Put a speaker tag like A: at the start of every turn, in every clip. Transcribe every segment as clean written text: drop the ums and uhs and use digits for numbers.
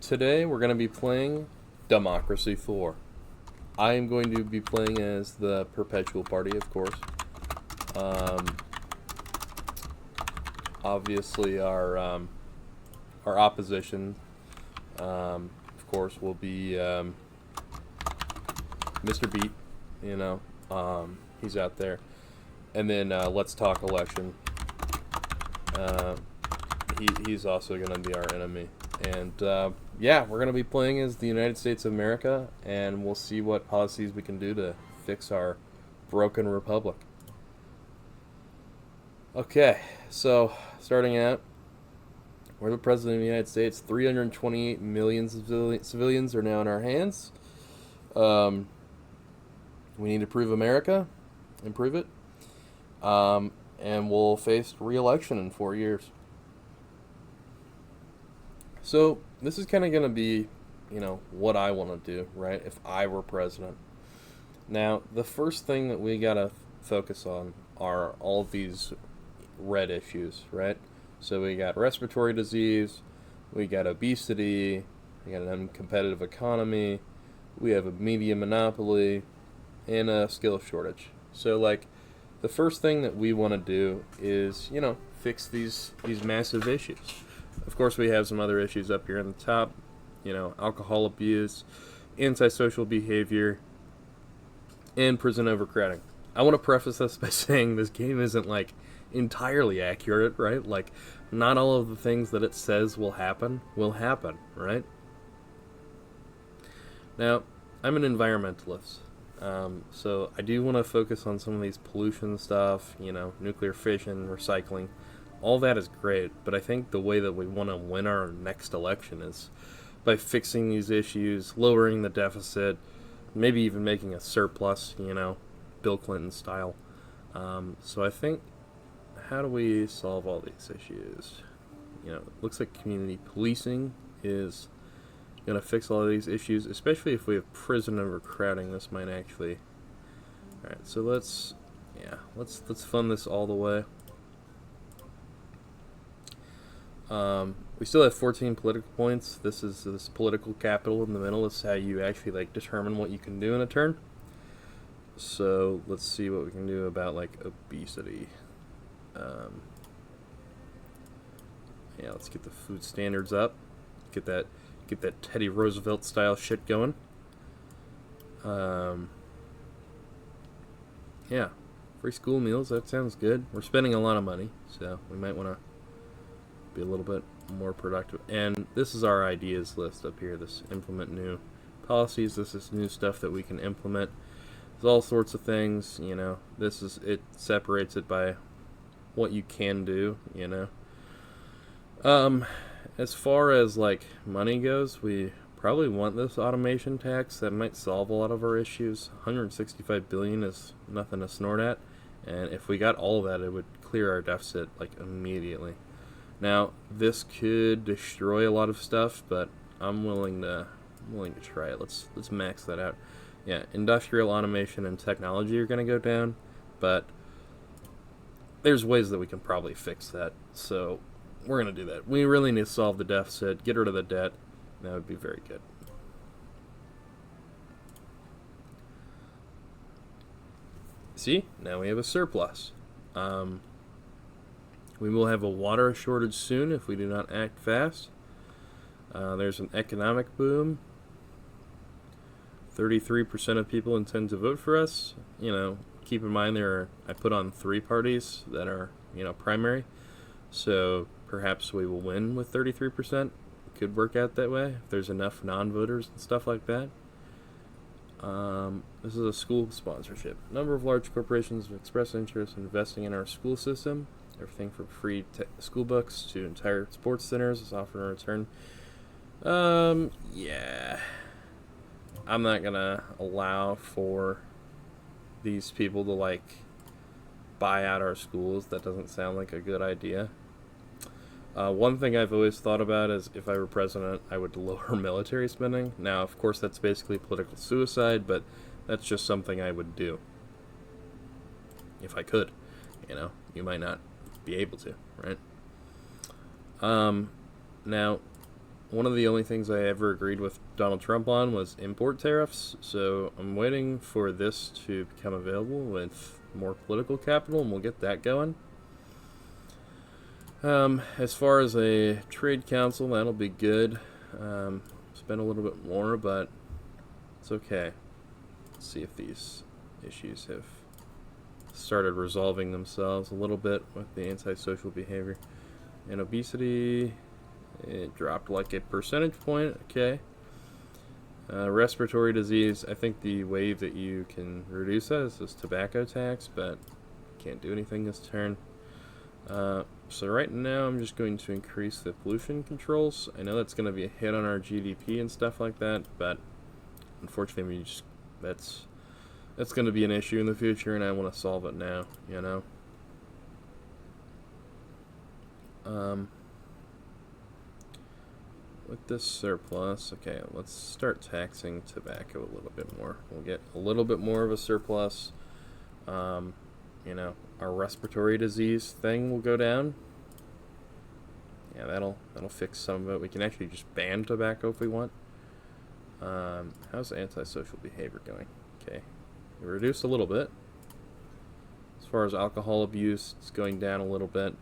A: Today we're going to be playing Democracy 4. I am going to be playing as the Perpetual Party, of course. Um, Obviously, our opposition, of course, will be Mr. Beat. He's out there. And then Let's Talk Election. Uh, he's also going to be our enemy. And yeah, we're going to be playing as the United States of America, and we'll see what policies we can do to fix our broken republic. Okay, so starting out, we're the President of the United States. 328 million civilians are now in our hands. Um, we need to improve it, and we'll face re-election in 4 years. So this is kind of going to be, what I want to do, right? If I were president. Now, the first thing that we got to focus on are all of these red issues, right? So we got respiratory disease, we got obesity, we got an uncompetitive economy, we have a media monopoly, and a skill shortage. So, the first thing that we want to do is, fix these massive issues. Of course, we have some other issues up here on the top, alcohol abuse, antisocial behavior, and prison overcrowding. I want to preface this by saying this game isn't, entirely accurate, right? Not all of the things that it says will happen, right? Now, I'm an environmentalist, so I do want to focus on some of these pollution stuff, nuclear fission, recycling. All that is great, but I think the way that we want to win our next election is by fixing these issues, lowering the deficit, maybe even making a surplus, Bill Clinton style. So I think, how do we solve all these issues? It looks like community policing is going to fix all of these issues, especially if we have prison overcrowding. This might actually... Alright, so let's fund this all the way. We still have 14 political points. This is this political capital in the middle. This is how you actually determine what you can do in a turn. So let's see what we can do about obesity. Yeah, let's get the food standards up. Get that Teddy Roosevelt style shit going. Yeah, free school meals. That sounds good. We're spending a lot of money, so we might want to be a little bit more productive. And this is our ideas list up here. This implement new policies. This is new stuff that we can implement. There's all sorts of things. It separates it by what you can do. As far as money goes, we probably want this automation tax. That might solve a lot of our issues. 165 billion is nothing to snort at, and if we got all of that, it would clear our deficit immediately. Now, this could destroy a lot of stuff, but I'm willing to try it. Let's max that out. Yeah, industrial automation and technology are going to go down, but there's ways that we can probably fix that. So we're going to do that. We really need to solve the deficit, get rid of the debt. That would be very good. See, now we have a surplus. We will have a water shortage soon if we do not act fast. There's an economic boom. 33% of people intend to vote for us. Keep in mind I put on 3 parties that are, primary. So perhaps we will win with 33%. It could work out that way if there's enough non-voters and stuff like that. This is a school sponsorship. Number of large corporations have expressed interest in investing in our school system. Everything from free school books to entire sports centers is offered in return. Yeah. I'm not gonna allow for these people to buy out our schools. That doesn't sound like a good idea. One thing I've always thought about is if I were president, I would lower military spending. Now, of course, that's basically political suicide, but that's just something I would do if I could. You might not be able to, right? Now, one of the only things I ever agreed with Donald Trump on was import tariffs, so I'm waiting for this to become available with more political capital, and we'll get that going. As far as a trade council, that'll be good. Spend a little bit more, but it's okay. Let's see if these issues have started resolving themselves a little bit with the antisocial behavior. And obesity, it dropped like a percentage point. Okay. Respiratory disease, I think the way that you can reduce that is this tobacco tax, but can't do anything this turn. So right now I'm just going to increase the pollution controls. I know that's going to be a hit on our GDP and stuff like that, but unfortunately that's going to be an issue in the future, and I want to solve it now, you know. With this surplus, okay, let's start taxing tobacco a little bit more. We'll get a little bit more of a surplus. You know, our respiratory disease thing will go down. Yeah, that'll fix some of it. We can actually just ban tobacco if we want. How's antisocial behavior going? Okay, it reduced a little bit. As far as alcohol abuse, it's going down a little bit.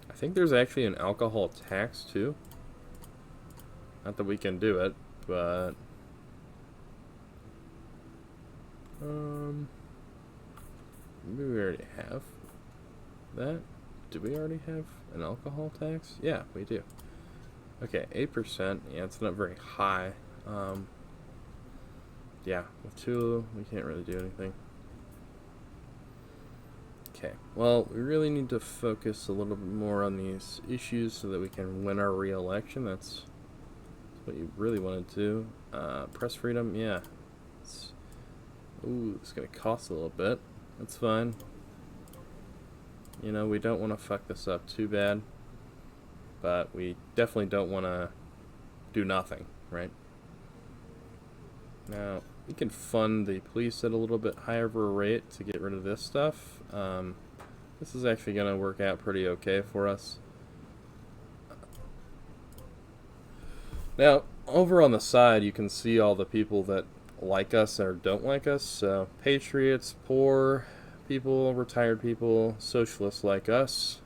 A: I think there's actually an alcohol tax too. Not that we can do it, but maybe we already have that. Do we already have an alcohol tax? Yeah, we do. Okay, 8%. Yeah, it's not very high. Yeah, with 2, we can't really do anything. Okay, well, we really need to focus a little bit more on these issues so that we can win our re-election. That's what you really want to do. Press freedom, yeah. It's going to cost a little bit. That's fine. You know, we don't want to fuck this up too bad, but we definitely don't want to do nothing, right? Now, we can fund the police at a little bit higher of a rate to get rid of this stuff. This is actually going to work out pretty okay for us. Now, over on the side, you can see all the people that like us or don't like us. So, patriots, poor people, retired people, socialists like us.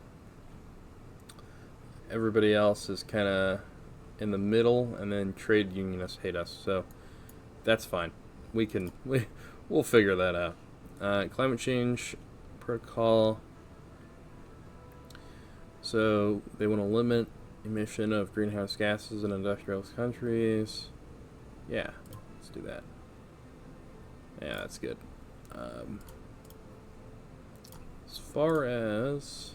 A: Everybody else is kind of in the middle, and then trade unionists hate us. So, that's fine. We'll figure that out. Climate change protocol. So, they want to limit emission of greenhouse gases in industrialist countries. Yeah, let's do that. Yeah, that's good. As far as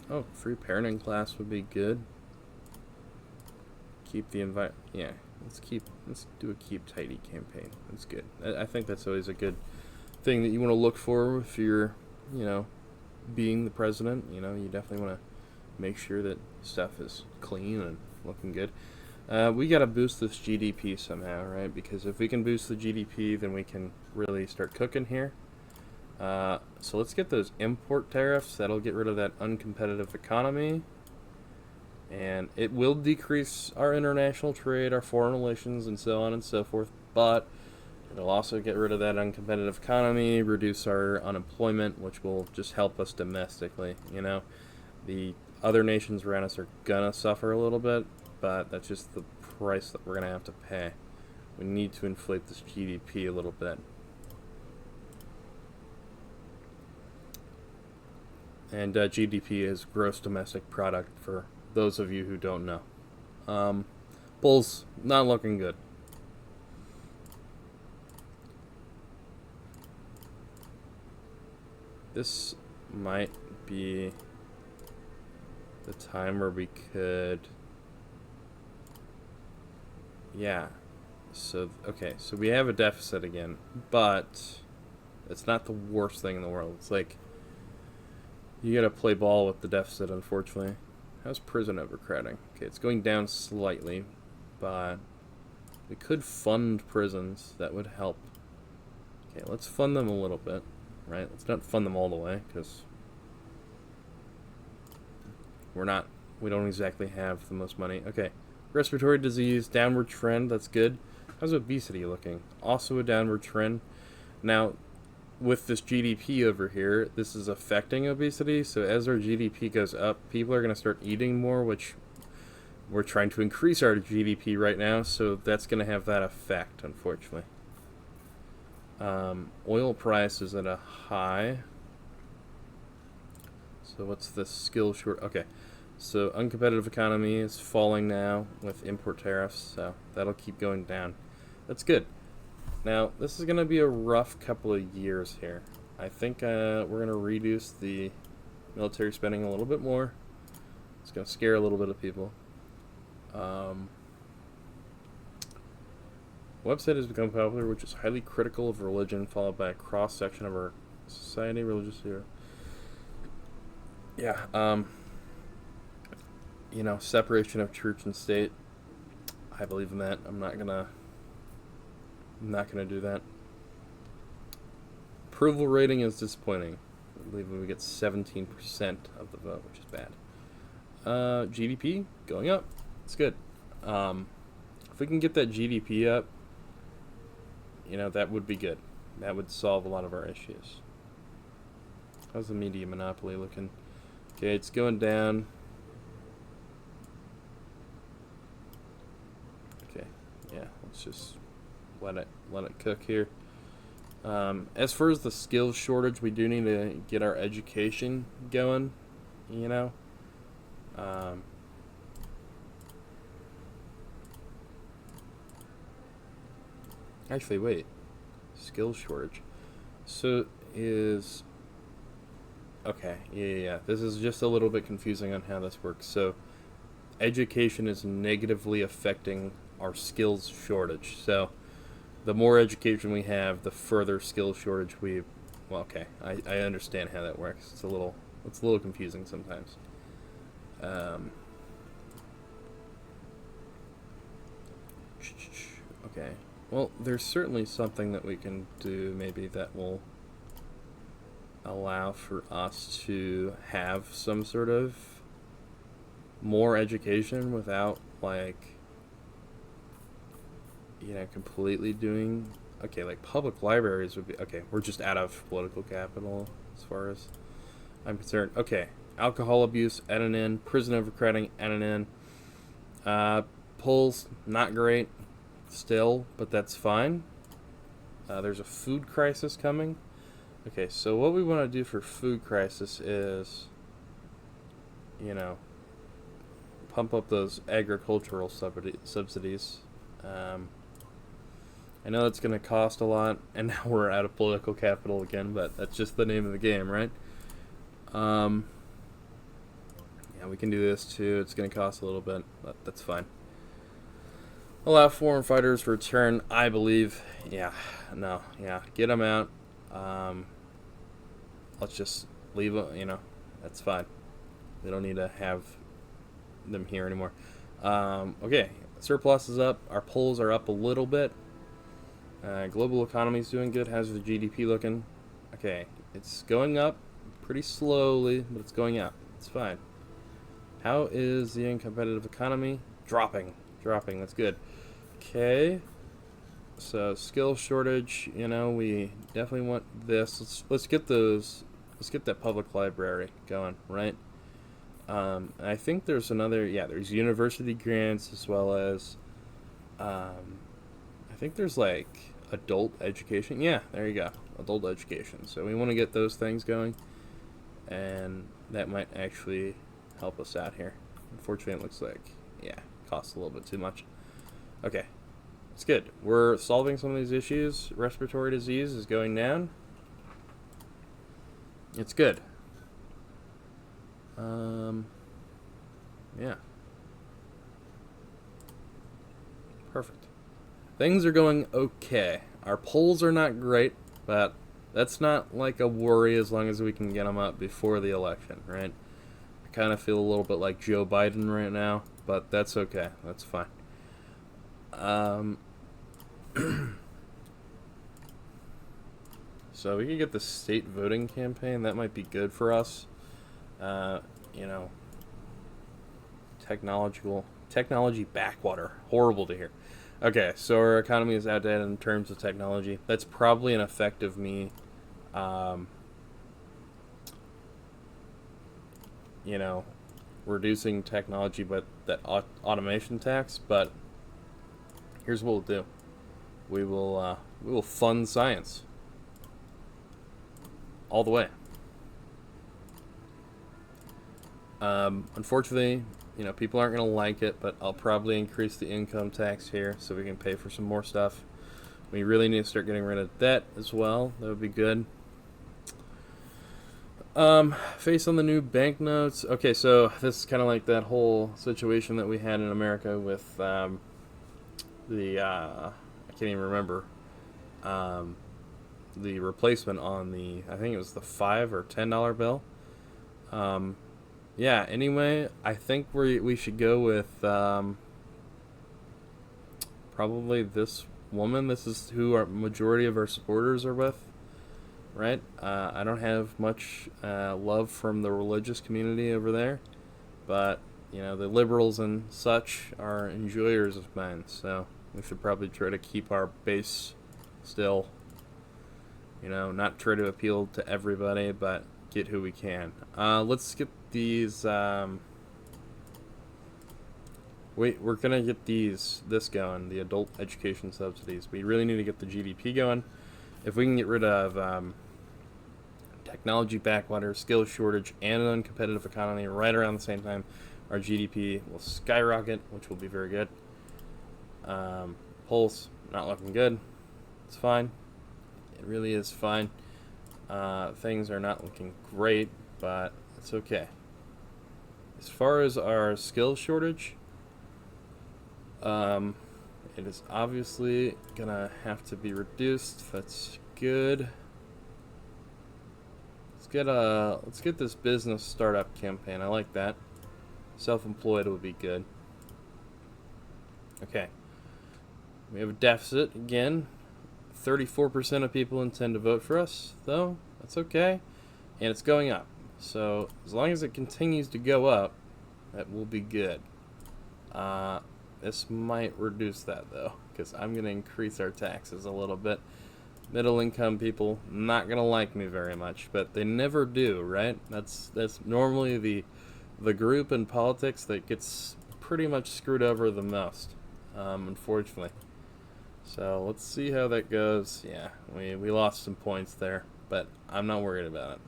A: oh, free parenting class would be good. Keep the yeah, let's do a keep tidy campaign. That's good. I think that's always a good thing that you want to look for if you're, you know, being the president. You know, you definitely want to make sure that stuff is clean and looking good. We got to boost this GDP somehow, right? Because if we can boost the GDP, then we can really start cooking here. So let's get those import tariffs. That'll get rid of that uncompetitive economy. And it will decrease our international trade, our foreign relations, and so on and so forth. But it'll also get rid of that uncompetitive economy, reduce our unemployment, which will just help us domestically. You know, the other nations around us are gonna suffer a little bit, but that's just the price that we're gonna have to pay. We need to inflate this GDP a little bit. And GDP is gross domestic product for those of you who don't know. Bulls, not looking good. This might be the time where we could... Yeah. So, okay, so we have a deficit again, but it's not the worst thing in the world. It's like, you gotta play ball with the deficit, unfortunately. How's prison overcrowding? Okay, it's going down slightly, but we could fund prisons. That would help. Okay, let's fund them a little bit. right? Let's not fund them all the way, because we don't exactly have the most money. Okay, respiratory disease, downward trend, that's good. How's obesity looking? Also a downward trend. Now, with this GDP over here, this is affecting obesity, so as our GDP goes up, people are going to start eating more, which we're trying to increase our GDP right now, so that's going to have that effect, unfortunately. Oil price is at a high. So what's the skill short? Okay, so uncompetitive economy is falling now with import tariffs, so that'll keep going down. That's good. Now, this is going to be a rough couple of years here. I think we're going to reduce the military spending a little bit more. It's going to scare a little bit of people. Website has become popular, which is highly critical of religion, followed by a cross-section of our society, religious here. Yeah, separation of church and state. I believe in that. I'm not gonna do that. Approval rating is disappointing. I believe we get 17% of the vote, which is bad. GDP going up. It's good. If we can get that GDP up, that would be good. That would solve a lot of our issues. How's the media monopoly looking? Okay, it's going down. Okay, yeah, let's just let it cook here. As far as the skills shortage, we do need to get our education going. Actually, wait. Skills shortage. So is... Okay, yeah. This is just a little bit confusing on how this works. So, education is negatively affecting our skills shortage. So, the more education we have, the further skills shortage we... Well, okay. I understand how that works. It's a little confusing sometimes. Okay. Well, there's certainly something that we can do maybe that will allow for us to have some sort of more education without, completely doing... Okay, public libraries would be... Okay, we're just out of political capital as far as I'm concerned. Okay, alcohol abuse, at an end. Prison overcrowding, at an end. Polls, not great still, but that's fine. There's a food crisis coming. Okay, so what we want to do for food crisis is, pump up those agricultural subsidies. I know that's going to cost a lot, and now we're out of political capital again, but that's just the name of the game, right? Yeah, we can do this too. It's going to cost a little bit, but that's fine. Allow foreign fighters to return, I believe. Get them out. Let's just leave it, that's fine. We don't need to have them here anymore. Okay, surplus is up. Our polls are up a little bit. Global economy is doing good. How's the GDP looking? Okay, it's going up pretty slowly, but it's going up. It's fine. How is the uncompetitive economy? Dropping. That's good. Okay. So skill shortage. We definitely want this. Let's get those. Let's get that public library going, right? I think there's another. Yeah, there's university grants as well as. I think there's adult education. Yeah, there you go. Adult education. So we want to get those things going, and that might actually help us out here. Unfortunately, it looks like costs a little bit too much. Okay, it's good. We're solving some of these issues. Respiratory disease is going down. It's good. Yeah. Perfect. Things are going okay. Our polls are not great, but that's not a worry as long as we can get them up before the election, right? I kind of feel a little bit like Joe Biden right now, but that's okay. That's fine. So we can get the state voting campaign. That might be good for us. You know, technology backwater. Horrible to hear. Okay, so our economy is outdated in terms of technology. That's probably an effect of me, you know, reducing technology, but that automation tax. But here's what we'll do: we will fund science all the way. Unfortunately, people aren't going to like it, but I'll probably increase the income tax here so we can pay for some more stuff. We really need to start getting rid of debt as well. That would be good. Face on the new banknotes. Okay, so this is kind of like that whole situation that we had in America with I can't even remember, the replacement on I think it was the $5 or $10 bill. Yeah, anyway, I think we should go with probably this woman. This is who our majority of our supporters are with, right? I don't have much love from the religious community over there, but, the liberals and such are enjoyers of mine, so we should probably try to keep our base still, not try to appeal to everybody, but get who we can. Let's get these. We're gonna get this going. The adult education subsidies. We really need to get the GDP going. If we can get rid of technology backwater, skills shortage, and an uncompetitive economy right around the same time, our GDP will skyrocket, which will be very good. Polls not looking good. It's fine. It really is fine. Things are not looking great, but it's okay. As far as our skills shortage, it is obviously gonna have to be reduced. That's good. Let's get this business startup campaign. I like that. Self-employed would be good. Okay. We have a deficit again. 34% of people intend to vote for us, though. That's okay. And it's going up. So as long as it continues to go up, that will be good. This might reduce that, though, because I'm going to increase our taxes a little bit. Middle income people not going to like me very much, but they never do, right? That's normally the group in politics that gets pretty much screwed over the most, unfortunately. So let's see how that goes. Yeah, we lost some points there, but I'm not worried about it.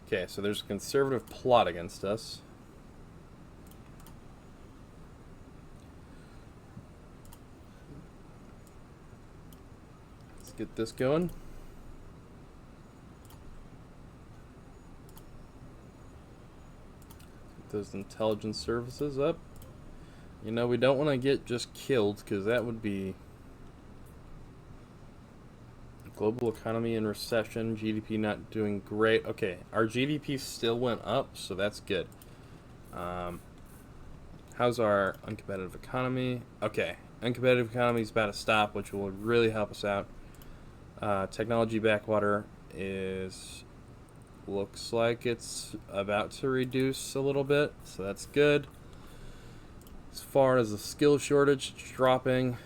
A: Okay, so there's a conservative plot against us. Let's get this going. Get those intelligence services up. We don't want to get just killed, because that would be global economy in recession, GDP not doing great. Okay, our GDP still went up, so that's good. How's our uncompetitive economy? Okay, uncompetitive economy is about to stop, which will really help us out. Technology backwater looks like it's about to reduce a little bit, so that's good. As far as the skill shortage, it's dropping.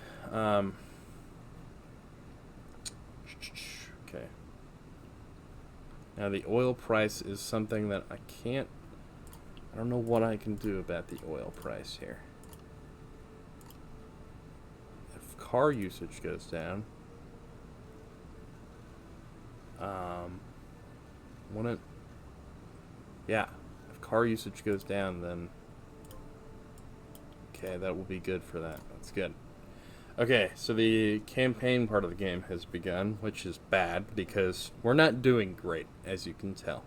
A: Okay. Now the oil price is something that I don't know what I can do about the oil price here. If car usage goes down, if car usage goes down, then okay, that will be good for that. That's good. Okay, so the campaign part of the game has begun, which is bad because we're not doing great, as you can tell.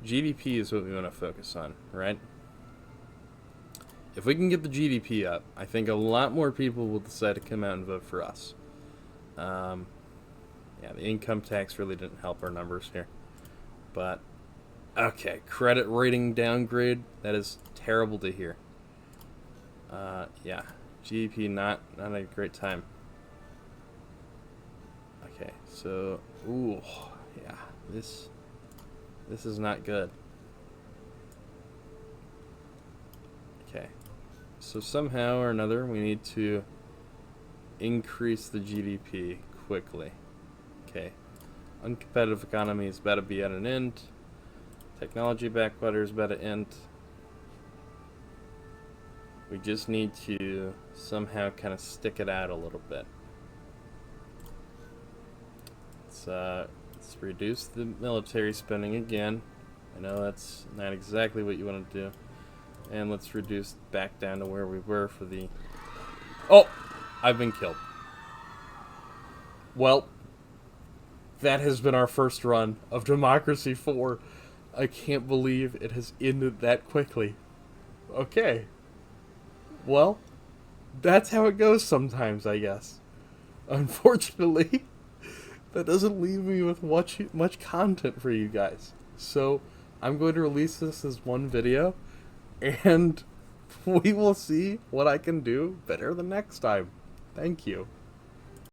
A: GDP is what we want to focus on, right? If we can get the GDP up, I think a lot more people will decide to come out and vote for us. The income tax really didn't help our numbers here. But, okay, credit rating downgrade, that is terrible to hear. GDP not a great time. So, ooh, yeah, this is not good. Okay, so somehow or another we need to increase the GDP quickly. Okay, uncompetitive economy is about to be at an end. Technology backwater is about to end. We just need to somehow kind of stick it out a little bit. Let's reduce the military spending again. I know that's not exactly what you want to do. And let's reduce back down to where we were for the... Oh! I've been killed. Well, that has been our first run of Democracy 4. I can't believe it has ended that quickly. Okay. Well, that's how it goes sometimes, I guess. Unfortunately, that doesn't leave me with much content for you guys. So, I'm going to release this as one video, and we will see what I can do better the next time. Thank you.